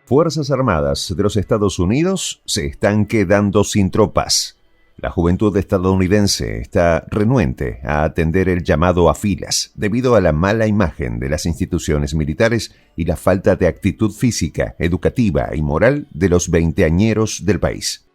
Fuerzas Armadas de los Estados Unidos se están quedando sin tropas. La juventud estadounidense está renuente a atender el llamado a filas debido a la mala imagen de las instituciones militares y la falta de actitud física, educativa y moral de los veinteañeros del país.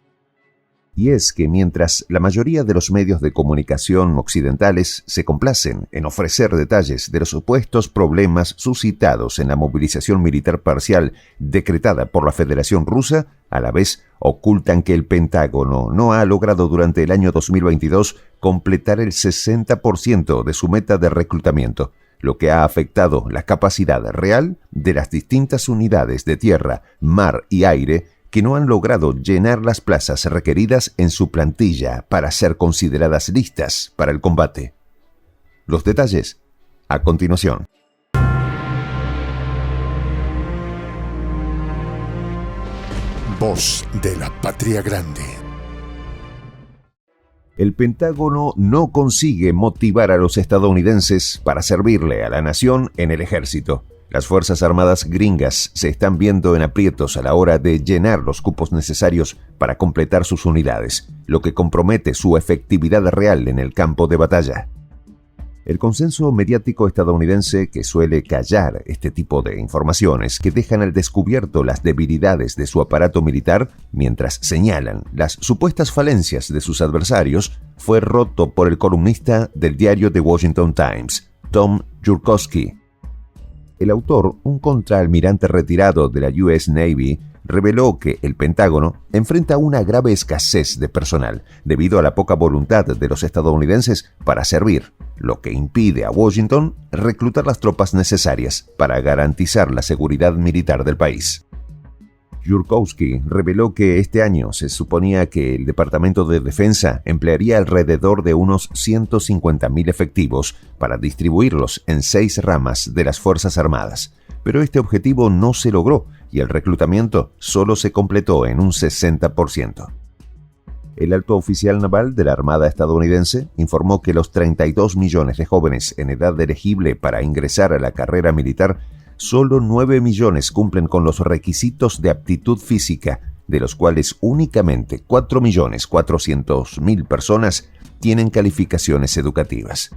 Y es que mientras la mayoría de los medios de comunicación occidentales se complacen en ofrecer detalles de los supuestos problemas suscitados en la movilización militar parcial decretada por la Federación Rusa, a la vez ocultan que el Pentágono no ha logrado durante el año 2022 completar el 60% de su meta de reclutamiento, lo que ha afectado la capacidad real de las distintas unidades de tierra, mar y aire que no han logrado llenar las plazas requeridas en su plantilla para ser consideradas listas para el combate. Los detalles a continuación. Voz de la Patria Grande. El Pentágono no consigue motivar a los estadounidenses para servirle a la nación en el ejército. Las Fuerzas Armadas gringas se están viendo en aprietos a la hora de llenar los cupos necesarios para completar sus unidades, lo que compromete su efectividad real en el campo de batalla. El consenso mediático estadounidense, que suele callar este tipo de informaciones que dejan al descubierto las debilidades de su aparato militar mientras señalan las supuestas falencias de sus adversarios, fue roto por el columnista del diario The Washington Times, Tom Jurkowski. El autor, un contraalmirante retirado de la US Navy, reveló que el Pentágono enfrenta una grave escasez de personal debido a la poca voluntad de los estadounidenses para servir, lo que impide a Washington reclutar las tropas necesarias para garantizar la seguridad militar del país. Jurkowski reveló que este año se suponía que el Departamento de Defensa emplearía alrededor de unos 150.000 efectivos para distribuirlos en 6 ramas de las Fuerzas Armadas, pero este objetivo no se logró y el reclutamiento solo se completó en un 60%. El alto oficial naval de la Armada estadounidense informó que los 32 millones de jóvenes en edad elegible para ingresar a la carrera militar, solo 9 millones cumplen con los requisitos de aptitud física, de los cuales únicamente 4.400.000 personas tienen calificaciones educativas.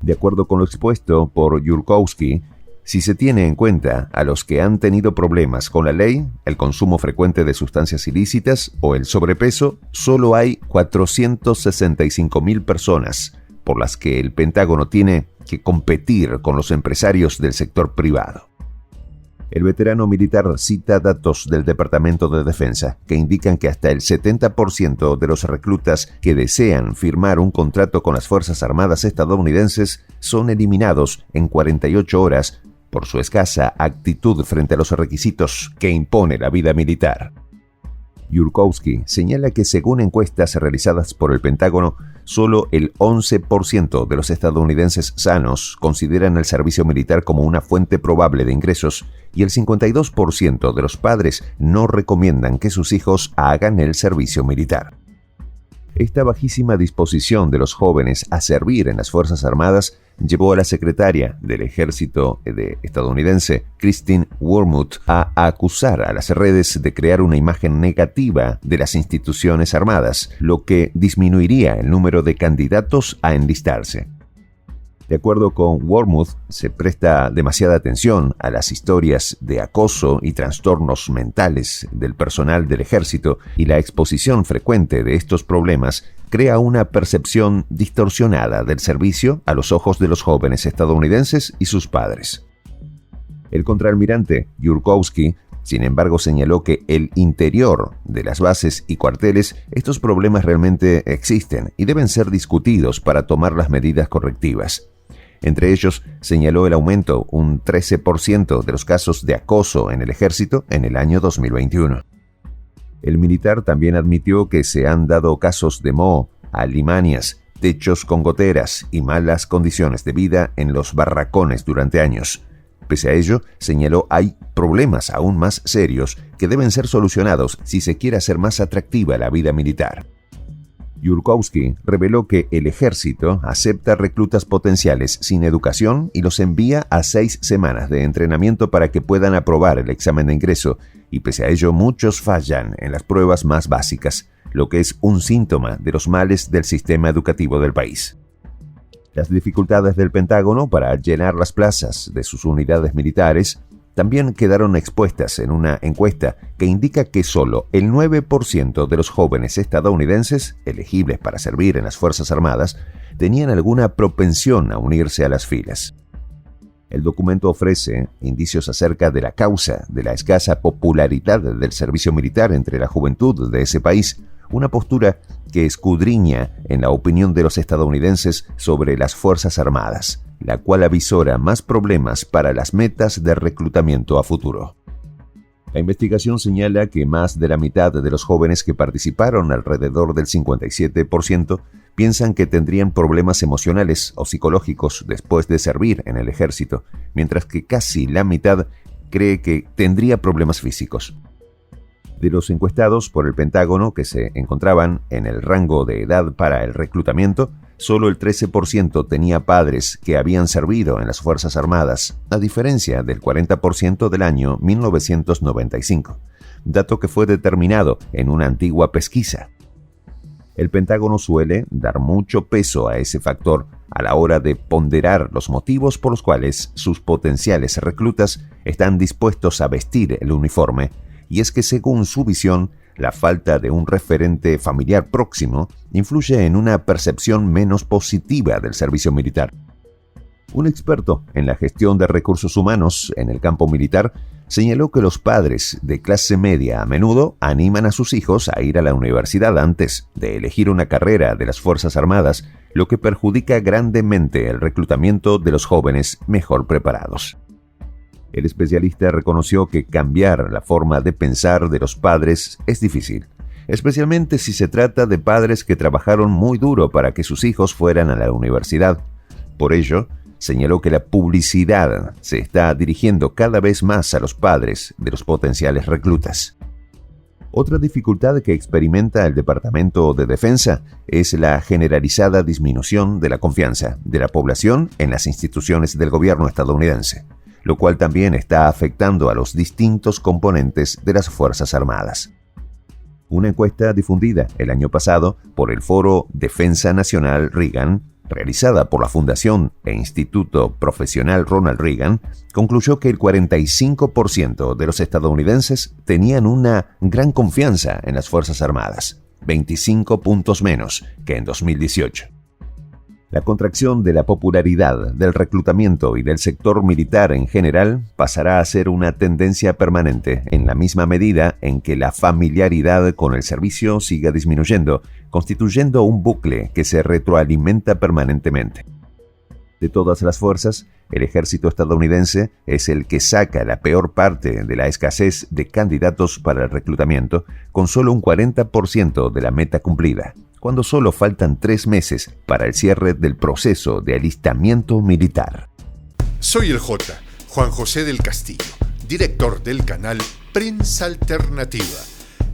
De acuerdo con lo expuesto por Jurkowski, si se tiene en cuenta a los que han tenido problemas con la ley, el consumo frecuente de sustancias ilícitas o el sobrepeso, solo hay 465.000 personas por las que el Pentágono tiene que competir con los empresarios del sector privado. El veterano militar cita datos del Departamento de Defensa que indican que hasta el 70% de los reclutas que desean firmar un contrato con las Fuerzas Armadas estadounidenses son eliminados en 48 horas por su escasa actitud frente a los requisitos que impone la vida militar. Jurkowski señala que según encuestas realizadas por el Pentágono, solo el 11% de los estadounidenses sanos consideran el servicio militar como una fuente probable de ingresos y el 52% de los padres no recomiendan que sus hijos hagan el servicio militar. Esta bajísima disposición de los jóvenes a servir en las Fuerzas Armadas llevó a la secretaria del ejército estadounidense, Christine Wormuth, a acusar a las redes de crear una imagen negativa de las instituciones armadas, lo que disminuiría el número de candidatos a enlistarse. De acuerdo con Wormuth, se presta demasiada atención a las historias de acoso y trastornos mentales del personal del ejército y la exposición frecuente de estos problemas crea una percepción distorsionada del servicio a los ojos de los jóvenes estadounidenses y sus padres. El contraalmirante Jurkowski, sin embargo, señaló que el interior de las bases y cuarteles, estos problemas realmente existen y deben ser discutidos para tomar las medidas correctivas. Entre ellos, señaló el aumento, un 13% de los casos de acoso en el ejército en el año 2021. El militar también admitió que se han dado casos de moho, alimañas, techos con goteras y malas condiciones de vida en los barracones durante años. Pese a ello, señaló, hay problemas aún más serios que deben ser solucionados si se quiere hacer más atractiva la vida militar. Yurkowski reveló que el ejército acepta reclutas potenciales sin educación y los envía a 6 semanas de entrenamiento para que puedan aprobar el examen de ingreso, y pese a ello muchos fallan en las pruebas más básicas, lo que es un síntoma de los males del sistema educativo del país. Las dificultades del Pentágono para llenar las plazas de sus unidades militares también quedaron expuestas en una encuesta que indica que solo el 9% de los jóvenes estadounidenses elegibles para servir en las Fuerzas Armadas tenían alguna propensión a unirse a las filas. El documento ofrece indicios acerca de la causa de la escasa popularidad del servicio militar entre la juventud de ese país, una postura que escudriña en la opinión de los estadounidenses sobre las Fuerzas Armadas, la cual avisora más problemas para las metas de reclutamiento a futuro. La investigación señala que más de la mitad de los jóvenes que participaron, alrededor del 57%, piensan que tendrían problemas emocionales o psicológicos después de servir en el ejército, mientras que casi la mitad cree que tendría problemas físicos. De los encuestados por el Pentágono que se encontraban en el rango de edad para el reclutamiento, solo el 13% tenía padres que habían servido en las Fuerzas Armadas, a diferencia del 40% del año 1995, dato que fue determinado en una antigua pesquisa. El Pentágono suele dar mucho peso a ese factor a la hora de ponderar los motivos por los cuales sus potenciales reclutas están dispuestos a vestir el uniforme, y es que según su visión, la falta de un referente familiar próximo influye en una percepción menos positiva del servicio militar. Un experto en la gestión de recursos humanos en el campo militar señaló que los padres de clase media a menudo animan a sus hijos a ir a la universidad antes de elegir una carrera de las Fuerzas Armadas, lo que perjudica grandemente el reclutamiento de los jóvenes mejor preparados. El especialista reconoció que cambiar la forma de pensar de los padres es difícil, especialmente si se trata de padres que trabajaron muy duro para que sus hijos fueran a la universidad. Por ello, señaló que la publicidad se está dirigiendo cada vez más a los padres de los potenciales reclutas. Otra dificultad que experimenta el Departamento de Defensa es la generalizada disminución de la confianza de la población en las instituciones del gobierno estadounidense, lo cual también está afectando a los distintos componentes de las Fuerzas Armadas. Una encuesta difundida el año pasado por el Foro Defensa Nacional Reagan, realizada por la Fundación e Instituto Profesional Ronald Reagan, concluyó que el 45% de los estadounidenses tenían una gran confianza en las Fuerzas Armadas, 25 puntos menos que en 2018. La contracción de la popularidad del reclutamiento y del sector militar en general pasará a ser una tendencia permanente en la misma medida en que la familiaridad con el servicio siga disminuyendo, constituyendo un bucle que se retroalimenta permanentemente. De todas las fuerzas, el ejército estadounidense es el que saca la peor parte de la escasez de candidatos para el reclutamiento, con solo un 40% de la meta cumplida, cuando solo faltan 3 meses para el cierre del proceso de alistamiento militar. Soy el Juan José del Castillo, director del canal Prensa Alternativa.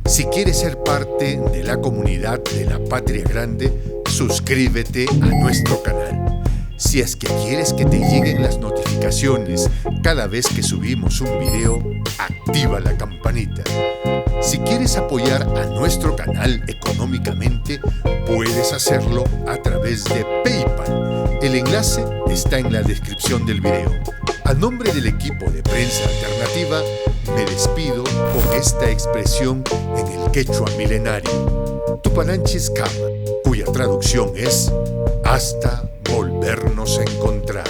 Si quieres ser parte de la comunidad de la Patria Grande, suscríbete a nuestro canal. Si es que quieres que te lleguen las notificaciones cada vez que subimos un video, activa la campanita. Si quieres apoyar a nuestro canal económicamente, puedes hacerlo a través de PayPal. El enlace está en la descripción del video. A nombre del equipo de Prensa Alternativa, me despido con esta expresión en el quechua milenario, Tupananchis Kama, cuya traducción es hasta volvernos a encontrar.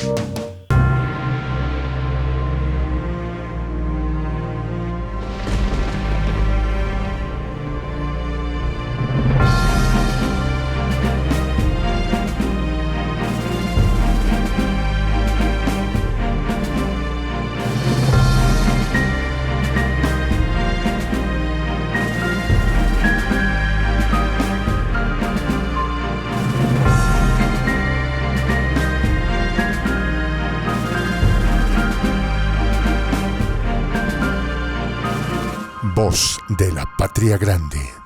Voz de la Patria Grande.